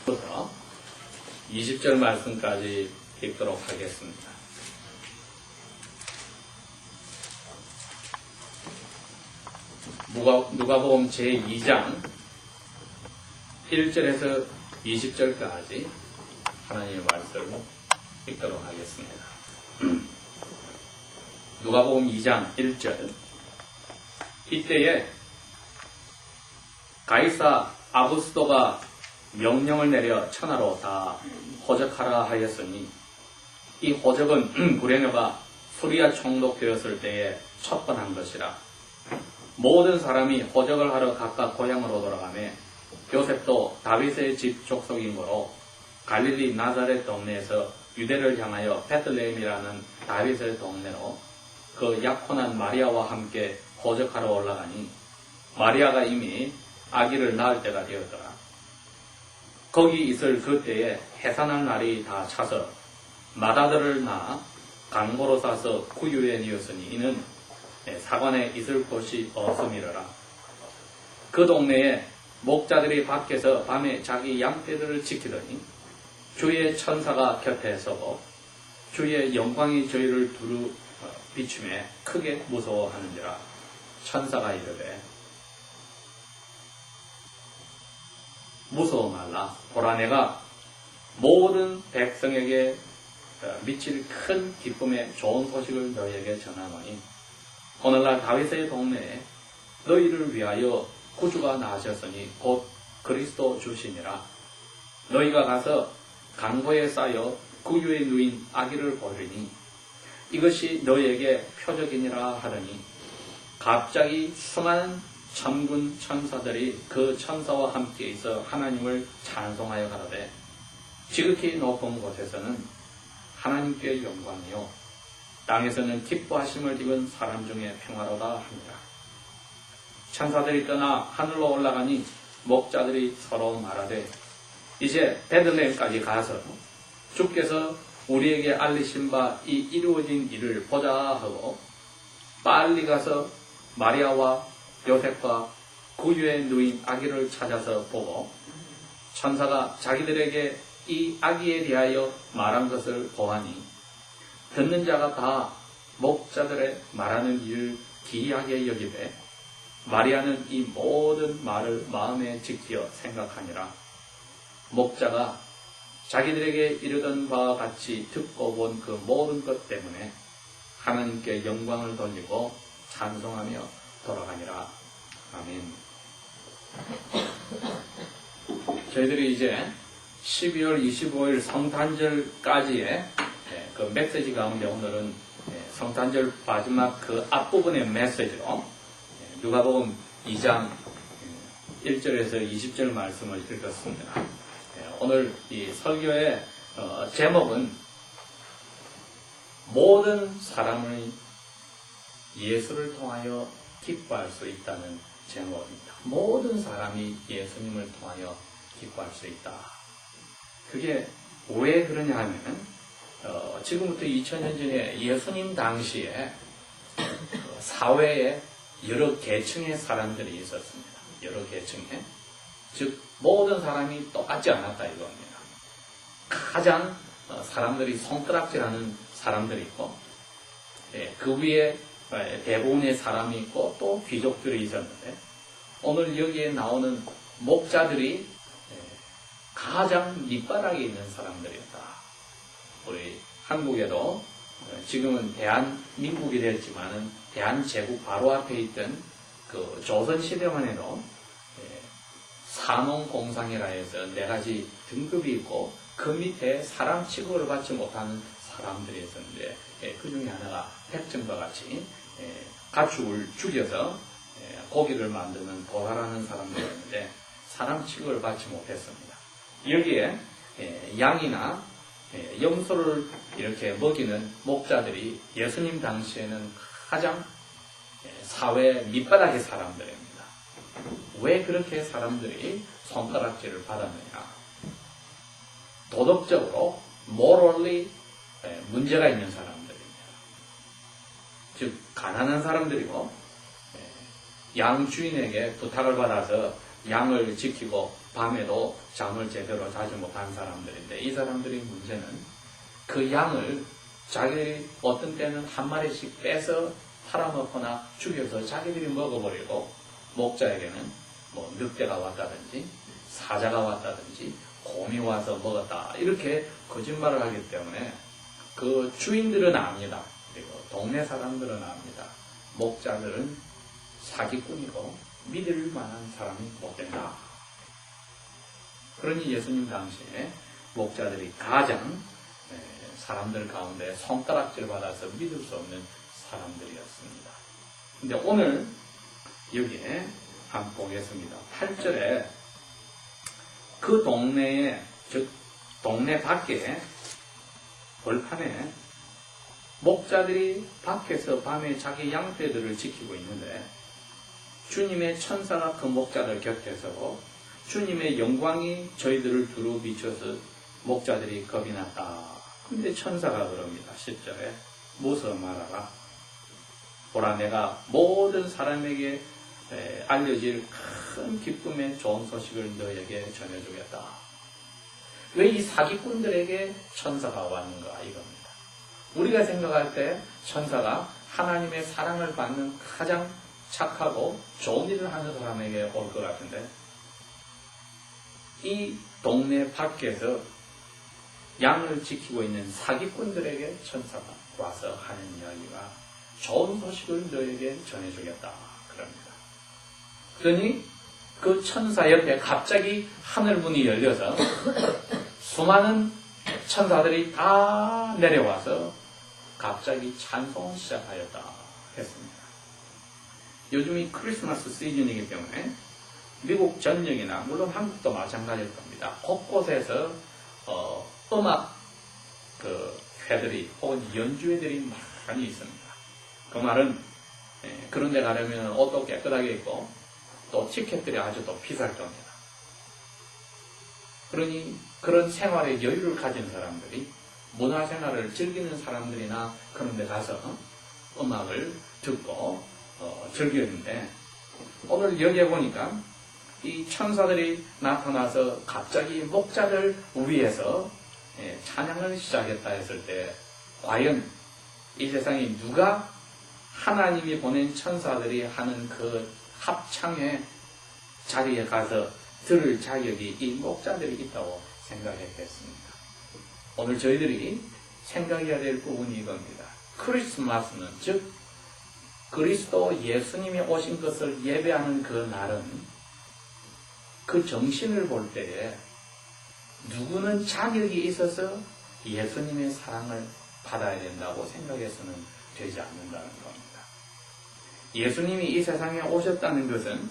부터 20절 말씀까지 읽도록 하겠습니다. 누가복음 제2장 1절에서 20절까지 하나님의 말씀을 읽도록 하겠습니다. 누가복음 2장 1절. 이때에 가이사 아구스도가 명령을 내려 천하로 다 호적하라 하였으니 이 호적은 불행여가 수리아 총독되었을 때에 첩번한 것이라. 모든 사람이 호적을 하러 각각 고향으로 돌아가매 요셉도 다윗의 집 족속이므로 갈릴리 나자렛 동네에서 유대를 향하여 베들레헴이라는 다윗의 동네로 그 약혼한 마리아와 함께 호적하러 올라가니 마리아가 이미 아기를 낳을 때가 되었더라. 거기 있을 그때에 해산할 날이 다 차서 마다들을 낳아 강보로 싸서 구유에 뉘었으니 이는 사관에 있을 곳이 없음이러라. 그 동네에 목자들이 밖에서 밤에 자기 양떼들을 지키더니 주의 천사가 곁에 서고 주의 영광이 저희를 두루 비추매 크게 무서워하는지라. 천사가 이르되 무서워 말라. 보라 내가 모든 백성에게 미칠 큰 기쁨의 좋은 소식을 너희에게 전하노니 오늘날 다윗의 동네에 너희를 위하여 구주가 나으셨으니 곧 그리스도 주시니라. 너희가 가서 강보에 쌓여 구유에 누인 아기를 보리니 이것이 너희에게 표적이니라 하더니 갑자기 수많은 천군 천사들이 그 천사와 함께 있어 하나님을 찬송하여 가로되 지극히 높은 곳에서는 하나님께 영광이요 땅에서는 기뻐하심을 입은 사람 중에 평화로다 합니다. 천사들이 떠나 하늘로 올라가니 목자들이 서로 말하되 이제 베들레헴까지 가서 주께서 우리에게 알리신 바 이 이루어진 일을 보자 하고 빨리 가서 마리아와 요셉과 구유에 누인 아기를 찾아서 보고 천사가 자기들에게 이 아기에 대하여 말한 것을 보아니 듣는 자가 다 목자들의 말하는 일을 기이하게 여기되 마리아는 이 모든 말을 마음에 지키어 생각하니라. 목자가 자기들에게 이르던 바와 같이 듣고 본 그 모든 것 때문에 하나님께 영광을 돌리고 찬송하며 돌아가니라. 아멘. 저희들이 이제 12월 25일 성탄절까지의 그 메시지 가운데 오늘은 성탄절 마지막 그 앞부분의 메시지로 누가복음 2장 1절에서 20절 말씀을 읽었습니다. 오늘 이 설교의 제목은 모든 사람을 예수를 통하여 기뻐할 수 있다는 제목입니다. 모든 사람이 예수님을 통하여 기뻐할 수 있다. 그게 왜 그러냐 하면 지금부터 2000년 전에 예수님 당시에 사회에 여러 계층의 사람들이 있었습니다. 여러 계층에. 즉 모든 사람이 똑같지 않았다 이겁니다. 가장 사람들이 손가락질하는 사람들이 있고 그 위에 대부분의 사람이 있고 또 귀족들이 있었는데 오늘 여기에 나오는 목자들이 가장 밑바닥에 있는 사람들이었다. 우리 한국에도 지금은 대한민국이 됐지만은 대한제국 바로 앞에 있던 그 조선시대만 해도 산업공상이라 해서 4가지 등급이 있고 그 밑에 사람 취급을 받지 못하는 사람들이 있었는데 그 중에 하나가 백정과 같이 가축을 죽여서 고기를 만드는 도살하는 사람들이었는데 사람 취급을 받지 못했습니다. 여기에 양이나 염소를 이렇게 먹이는 목자들이 예수님 당시에는 가장 사회 밑바닥의 사람들입니다. 왜 그렇게 사람들이 손가락질을 받았느냐? 도덕적으로 morally 문제가 있는 사람들입니다. 즉 가난한 사람들이고 양 주인에게 부탁을 받아서 양을 지키고 밤에도 잠을 제대로 자지 못한 사람들인데 이 사람들의 문제는 그 양을 자기들이 어떤 때는 한 마리씩 빼서 팔아먹거나 죽여서 자기들이 먹어버리고 목자에게는 뭐 늑대가 왔다든지 사자가 왔다든지 곰이 와서 먹었다 이렇게 거짓말을 하기 때문에 그 주인들은 압니다. 그리고 동네 사람들은 압니다. 목자들은 사기꾼이고 믿을 만한 사람이 못 된다. 그러니 예수님 당시에 목자들이 가장 사람들 가운데 손가락질 받아서 믿을 수 없는 사람들이었습니다. 근데 오늘 여기에 한번 보겠습니다. 8절에 그 동네에, 즉 동네 밖에 벌판에 목자들이 밖에서 밤에 자기 양떼들을 지키고 있는데 주님의 천사가 그 목자들 곁에 서고 주님의 영광이 저희들을 두루 비춰서 목자들이 겁이 났다. 근데 천사가 그럽니다. 10절에 무서 말하라. 보라 내가 모든 사람에게 알려질 큰 기쁨의 좋은 소식을 너에게 전해주겠다. 왜 이 사기꾼들에게 천사가 왔는가 이겁니다. 우리가 생각할 때 천사가 하나님의 사랑을 받는 가장 착하고 좋은 일을 하는 사람에게 올 것 같은데 이 동네 밖에서 양을 지키고 있는 사기꾼들에게 천사가 와서 하는 이야기가 좋은 소식을 너에게 전해주겠다 그럽니다. 그러니 그 천사 옆에 갑자기 하늘문이 열려서 수많은 천사들이 다 내려와서 갑자기 찬송을 시작하였다 했습니다. 요즘이 크리스마스 시즌이기 때문에 미국 전역이나 물론 한국도 마찬가지일 겁니다. 곳곳에서 음악 회들이 혹은 연주회들이 많이 있습니다. 그 말은 그런 데 가려면 옷도 깨끗하게 입고 또 티켓들이 아주 또 비쌀 겁니다. 그러니 그런 생활의 여유를 가진 사람들이 문화생활을 즐기는 사람들이나 그런 데 가서 음악을 듣고 즐기는데 오늘 여기에 보니까 이 천사들이 나타나서 갑자기 목자들 위에서 찬양을 시작했다 했을 때 과연 이 세상에 누가 하나님이 보낸 천사들이 하는 그 합창의 자리에 가서 들을 자격이 이 목자들이 있다고 생각했겠습니다. 오늘 저희들이 생각해야 될 부분이 이겁니다. 크리스마스는 즉 그리스도 예수님이 오신 것을 예배하는 그 날은 그 정신을 볼 때에 누구는 자격이 있어서 예수님의 사랑을 받아야 된다고 생각해서는 되지 않는다는 겁니다. 예수님이 이 세상에 오셨다는 것은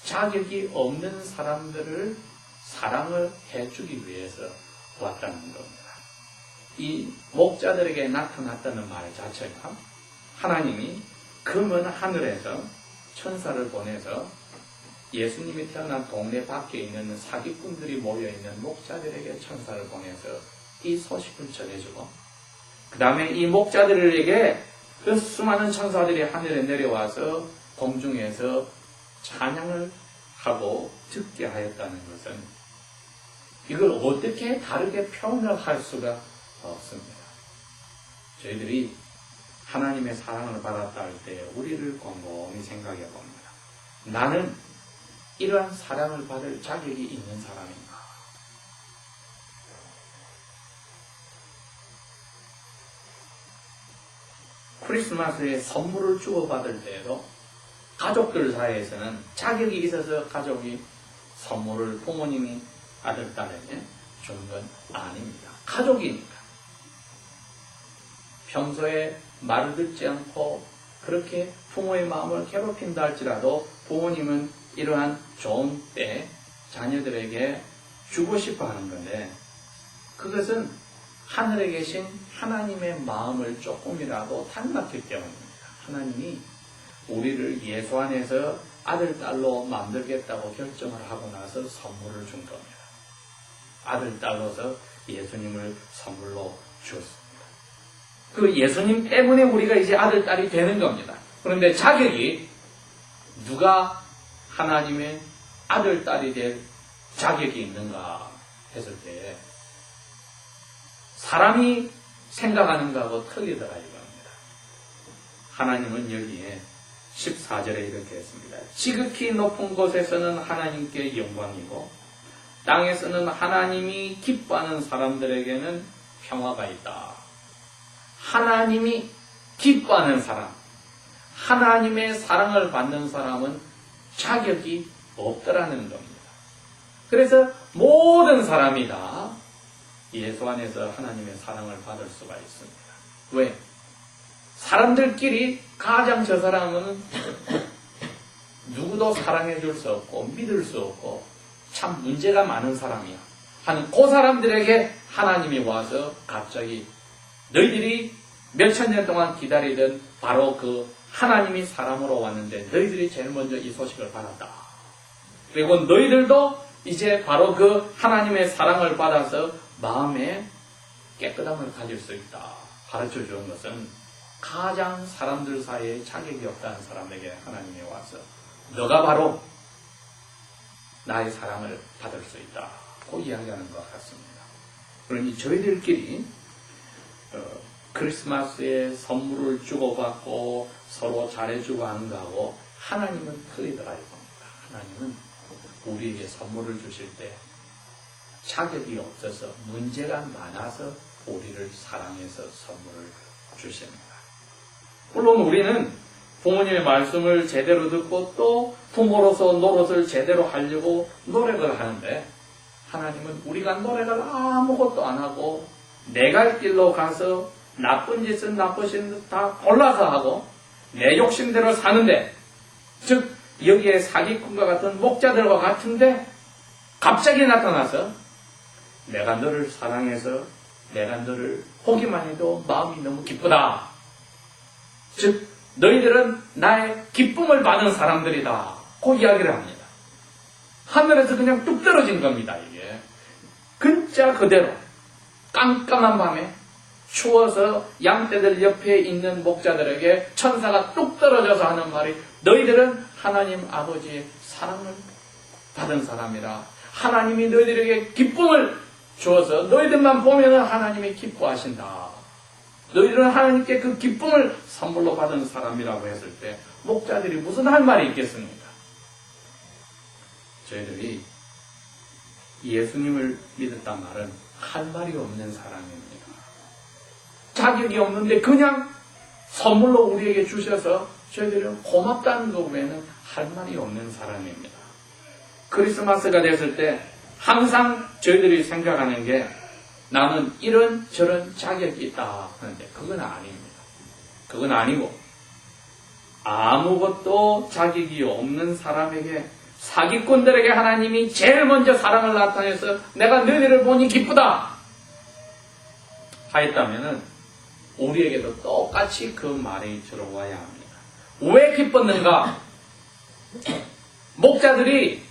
자격이 없는 사람들을 사랑을 해주기 위해서 왔다는 겁니다. 이 목자들에게 나타났다는 말 자체가 하나님이 그 먼 하늘에서 천사를 보내서 예수님이 태어난 동네 밖에 있는 사기꾼들이 모여있는 목자들에게 천사를 보내서 이 소식을 전해주고 그 다음에 이 목자들에게 그 수많은 천사들이 하늘에 내려와서 공중에서 찬양을 하고 듣게 하였다는 것은 이걸 어떻게 다르게 표현을 할 수가 없습니다. 저희들이 하나님의 사랑을 받았다 할 때 우리를 곰곰이 생각해 봅니다. 나는 이러한 사랑을 받을 자격이 있는 사람인가? 크리스마스에 선물을 주고받을 때에도 가족들 사이에서는 자격이 있어서 가족이 선물을 부모님이 아들, 딸에게 주는 건 아닙니다. 가족이니까. 평소에 말을 듣지 않고 그렇게 부모의 마음을 괴롭힌다 할지라도 부모님은 이러한 좋은 때 자녀들에게 주고 싶어 하는 건데 그것은 하늘에 계신 하나님의 마음을 조금이라도 닮았기 때문입니다. 하나님이 우리를 예수 안에서 아들, 딸로 만들겠다고 결정을 하고 나서 선물을 준 겁니다. 아들, 딸로서 예수님을 선물로 주었습니다. 그 예수님 때문에 우리가 이제 아들, 딸이 되는 겁니다. 그런데 자격이 누가 하나님의 아들, 딸이 될 자격이 있는가 했을 때 사람이 생각하는 것하고 틀리더라 이겁니다. 하나님은 여기에 14절에 이렇게 했습니다. 지극히 높은 곳에서는 하나님께 영광이고 땅에서는 하나님이 기뻐하는 사람들에게는 평화가 있다. 하나님이 기뻐하는 사람, 하나님의 사랑을 받는 사람은 자격이 없더라는 겁니다. 그래서 모든 사람이 다 예수 안에서 하나님의 사랑을 받을 수가 있습니다. 왜? 사람들끼리 가장 저 사람은 누구도 사랑해 줄 수 없고 믿을 수 없고 참 문제가 많은 사람이야 하는 그 사람들에게 하나님이 와서 갑자기 너희들이 몇천 년 동안 기다리던 바로 그 하나님이 사람으로 왔는데 너희들이 제일 먼저 이 소식을 받았다. 그리고 너희들도 이제 바로 그 하나님의 사랑을 받아서 마음에 깨끗함을 가질 수 있다. 가르쳐 주는 것은 가장 사람들 사이에 자격이 없다는 사람에게 하나님이 와서 너가 바로 나의 사랑을 받을 수 있다. 그 이야기하는 것 같습니다. 그러니 저희들끼리 크리스마스에 선물을 주고받고 서로 잘해주고 하는 거하고 하나님은 틀리더라 이겁니다. 하나님은 우리에게 선물을 주실 때 자격이 없어서 문제가 많아서 우리를 사랑해서 선물을 주십니다. 물론 우리는 부모님의 말씀을 제대로 듣고 또 부모로서 노릇을 제대로 하려고 노력을 하는데 하나님은 우리가 노력을 아무것도 안 하고 내 갈 길로 가서 나쁜 짓은 나쁘신 듯 다 골라서 하고 내 욕심대로 사는데 즉 여기에 사기꾼과 같은 목자들과 같은데 갑자기 나타나서 내가 너를 사랑해서 내가 너를 보기만 해도 마음이 너무 기쁘다. 즉 너희들은 나의 기쁨을 받은 사람들이다. 그 이야기를 합니다. 하늘에서 그냥 뚝 떨어진 겁니다. 이게 글자 그대로 깜깜한 밤에 추워서 양떼들 옆에 있는 목자들에게 천사가 뚝 떨어져서 하는 말이 너희들은 하나님 아버지의 사랑을 받은 사람이라. 하나님이 너희들에게 기쁨을 주어서 너희들만 보면 하나님이 기뻐하신다. 너희들은 하나님께 그 기쁨을 선물로 받은 사람이라고 했을 때 목자들이 무슨 할 말이 있겠습니까? 저희들이 예수님을 믿었단 말은 할 말이 없는 사람입니다. 자격이 없는데 그냥 선물로 우리에게 주셔서 저희들은 고맙다는 것 외에는 할 말이 없는 사람입니다. 크리스마스가 됐을 때 항상 저희들이 생각하는 게 나는 이런 저런 자격이 있다 하는데 그건 아닙니다. 그건 아니고 아무것도 자격이 없는 사람에게 사기꾼들에게 하나님이 제일 먼저 사랑을 나타내서 내가 너희들을 보니 기쁘다 하였다면은 우리에게도 똑같이 그 말이 들어와야 합니다. 왜 기뻤는가? 목자들이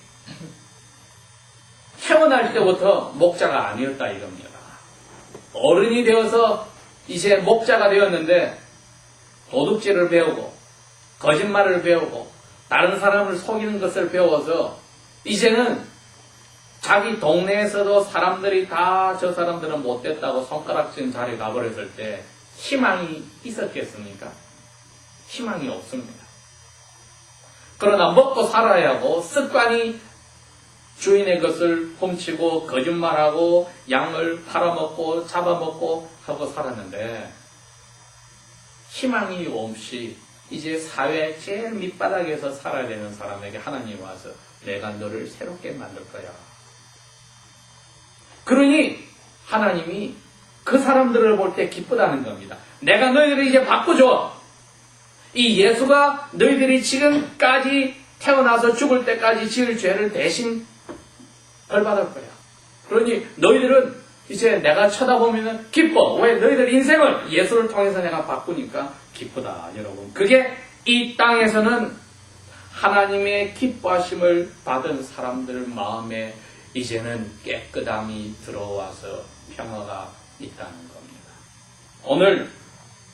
태어날 때부터 목자가 아니었다 이겁니다. 어른이 되어서 이제 목자가 되었는데 도둑질을 배우고 거짓말을 배우고 다른 사람을 속이는 것을 배워서 이제는 자기 동네에서도 사람들이 다 저 사람들은 못됐다고 손가락질 자리에 가버렸을 때 희망이 있었겠습니까? 희망이 없습니다. 그러나 먹고 살아야 하고 습관이 주인의 것을 훔치고 거짓말하고 양을 팔아먹고 잡아먹고 하고 살았는데 희망이 없이 이제 사회 제일 밑바닥에서 살아야 되는 사람에게 하나님이 와서 내가 너를 새롭게 만들 거야. 그러니 하나님이 그 사람들을 볼 때 기쁘다는 겁니다. 내가 너희들을 이제 바꾸줘. 이 예수가 너희들이 지금까지 태어나서 죽을 때까지 지을 죄를 대신 벌받을 거야. 그러니 너희들은 이제 내가 쳐다보면 기뻐. 왜? 너희들 인생을 예수를 통해서 내가 바꾸니까 기쁘다. 여러분, 그게 이 땅에서는 하나님의 기뻐하심을 받은 사람들 마음에 이제는 깨끗함이 들어와서 평화가 있다는 겁니다. 오늘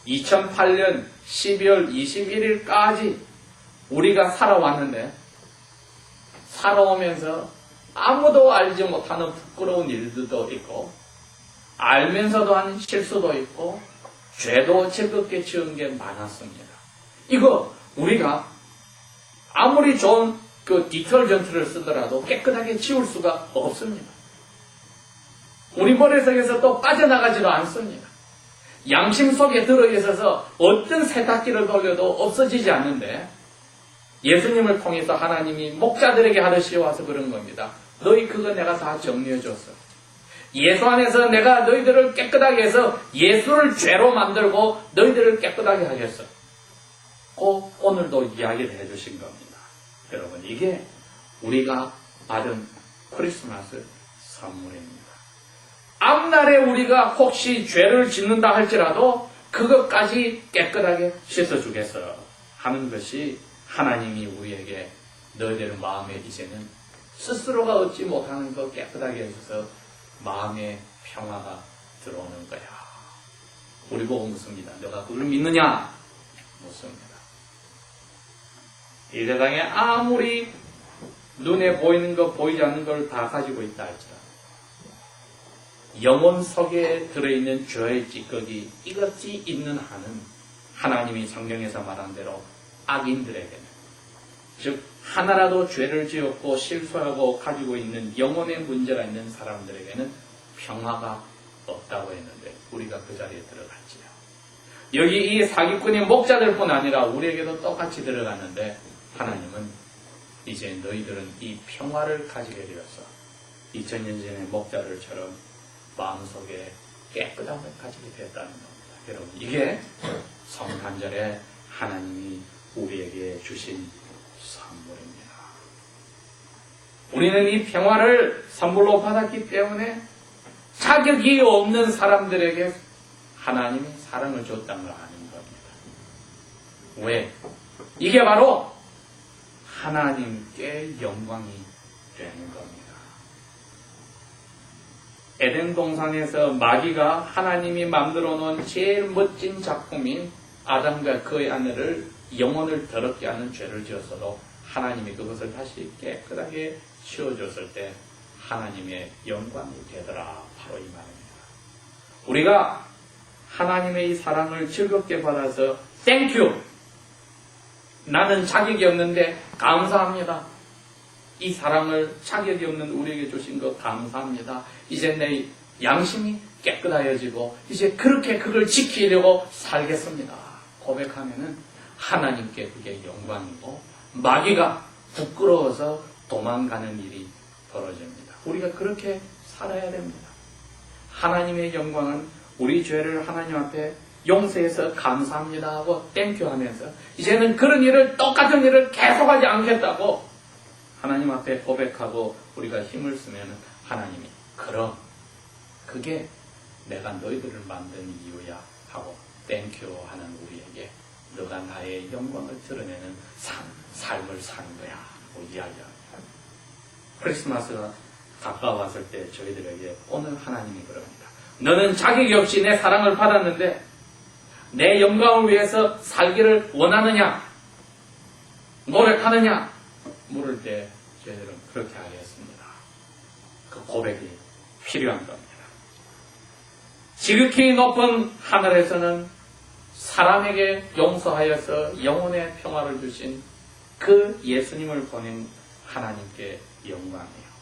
2008년 12월 21일까지 우리가 살아왔는데 살아오면서 아무도 알지 못하는 부끄러운 일들도 있고, 알면서도 한 실수도 있고, 죄도 즐겁게 지은 게 많았습니다. 이거 우리가 아무리 좋은 디터전트를 쓰더라도 깨끗하게 지울 수가 없습니다. 우리 머릿속에서 또 빠져나가지도 않습니다. 양심 속에 들어있어서 어떤 세탁기를 돌려도 없어지지 않는데, 예수님을 통해서 하나님이 목자들에게 하듯이 와서 그런 겁니다. 너희 그거 내가 다 정리해 줬어. 예수 안에서 내가 너희들을 깨끗하게 해서 예수를 죄로 만들고 너희들을 깨끗하게 하겠어. 꼭 오늘도 이야기를 해주신 겁니다. 여러분, 이게 우리가 받은 크리스마스 선물입니다. 앞날에 우리가 혹시 죄를 짓는다 할지라도 그것까지 깨끗하게 씻어주겠어 하는 것이 하나님이 우리에게 너희들 마음에 이제는 스스로가 얻지 못하는 것 깨끗하게 해줘서 마음에 평화가 들어오는 거야. 우리 보고 묻습니다. 너가 그걸 믿느냐? 묻습니다. 이 세상에 아무리 눈에 보이는 것 보이지 않는 걸 다 가지고 있다 할지라도 영혼 속에 들어있는 죄의 찌꺼기 이것이 있는 한은 하나님이 성경에서 말한 대로 악인들에게는, 즉 하나라도 죄를 지었고 실수하고 가지고 있는 영혼의 문제가 있는 사람들에게는 평화가 없다고 했는데 우리가 그 자리에 들어갔지요. 여기 이 사기꾼이 목자들뿐 아니라 우리에게도 똑같이 들어갔는데 하나님은 이제 너희들은 이 평화를 가지게 되어서 2000년 전의 목자들처럼 마음속에 깨끗함을 가지게 되었다는 겁니다. 여러분, 이게 성탄절에 하나님이 우리에게 주신 선물입니다. 우리는 이 평화를 선물로 받았기 때문에 자격이 없는 사람들에게 하나님이 사랑을 줬다는 걸 아는 겁니다. 왜? 이게 바로 하나님께 영광이 되는 겁니다. 에덴 동산에서 마귀가 하나님이 만들어 놓은 제일 멋진 작품인 아담과 그의 아내를 영혼을 더럽게 하는 죄를 지었어도 하나님이 그것을 다시 깨끗하게 치워줬을 때 하나님의 영광이 되더라. 바로 이 말입니다. 우리가 하나님의 이 사랑을 즐겁게 받아서 땡큐! 나는 자격이 없는데 감사합니다. 이 사랑을 자격이 없는 우리에게 주신 것 감사합니다. 이제 내 양심이 깨끗하여지고 이제 그렇게 그걸 지키려고 살겠습니다. 고백하면은 하나님께 그게 영광이고 마귀가 부끄러워서 도망가는 일이 벌어집니다. 우리가 그렇게 살아야 됩니다. 하나님의 영광은 우리 죄를 하나님 앞에 용서해서 감사합니다 하고 땡큐 하면서 이제는 그런 일을 똑같은 일을 계속하지 않겠다고 하나님 앞에 고백하고 우리가 힘을 쓰면 하나님이 그럼 그게 내가 너희들을 만든 이유야 하고 땡큐 하는 우리에게 너가 나의 영광을 드러내는 삶을 사는 거야 하고 이야기합니다. 크리스마스가 가까워왔을 때 저희들에게 오늘 하나님이 그럽니다. 너는 자격이 없이 내 사랑을 받았는데 내 영광을 위해서 살기를 원하느냐? 노력하느냐? 물을 때 저희들은 그렇게 하겠습니다. 그 고백이 필요한 겁니다. 지극히 높은 하늘에서는 사람에게 용서하여서 영혼의 평화를 주신 그 예수님을 보낸 하나님께 영광이에요.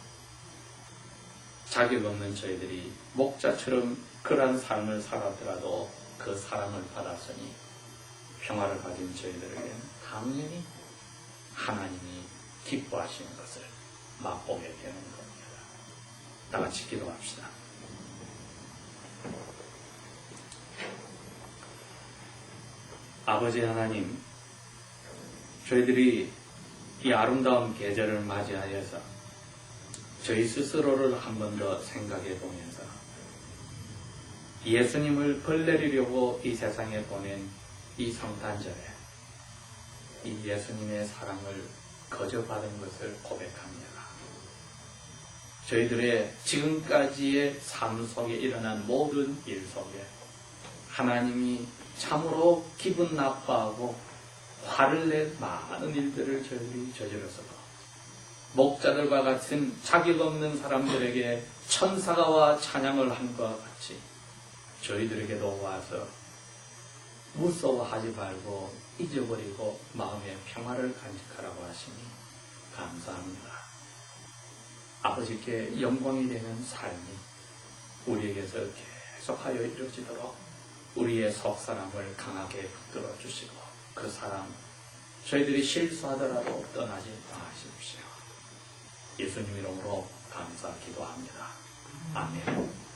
자격 없는 저희들이 목자처럼 그러한 삶을 살았더라도 그 사랑을 받았으니 평화를 가진 저희들에게는 당연히 하나님이 기뻐하시는 것을 맛보게 되는 겁니다. 다 같이 기도합시다. 아버지 하나님, 저희들이 이 아름다운 계절을 맞이하여서 저희 스스로를 한 번 더 생각해 보면서 예수님을 벌내리려고 이 세상에 보낸 이 성탄절에 이 예수님의 사랑을 거저받은 것을 고백합니다. 저희들의 지금까지의 삶 속에 일어난 모든 일 속에 하나님이 참으로 기분 나빠하고 화를 낸 많은 일들을 저희들이 저질렀어도 목자들과 같은 자격 없는 사람들에게 천사가 와 찬양을 한 것 같이 저희들에게도 와서 무서워하지 말고 잊어버리고 마음의 평화를 간직하라고 하시니 감사합니다. 아버지께 영광이 되는 삶이 우리에게서 계속하여 이루어지도록 우리의 속사람을 강하게 붙들어 주시고 그 사람 저희들이 실수하더라도 떠나지 마십시오. 예수님 이름으로 감사 기도합니다. 아멘.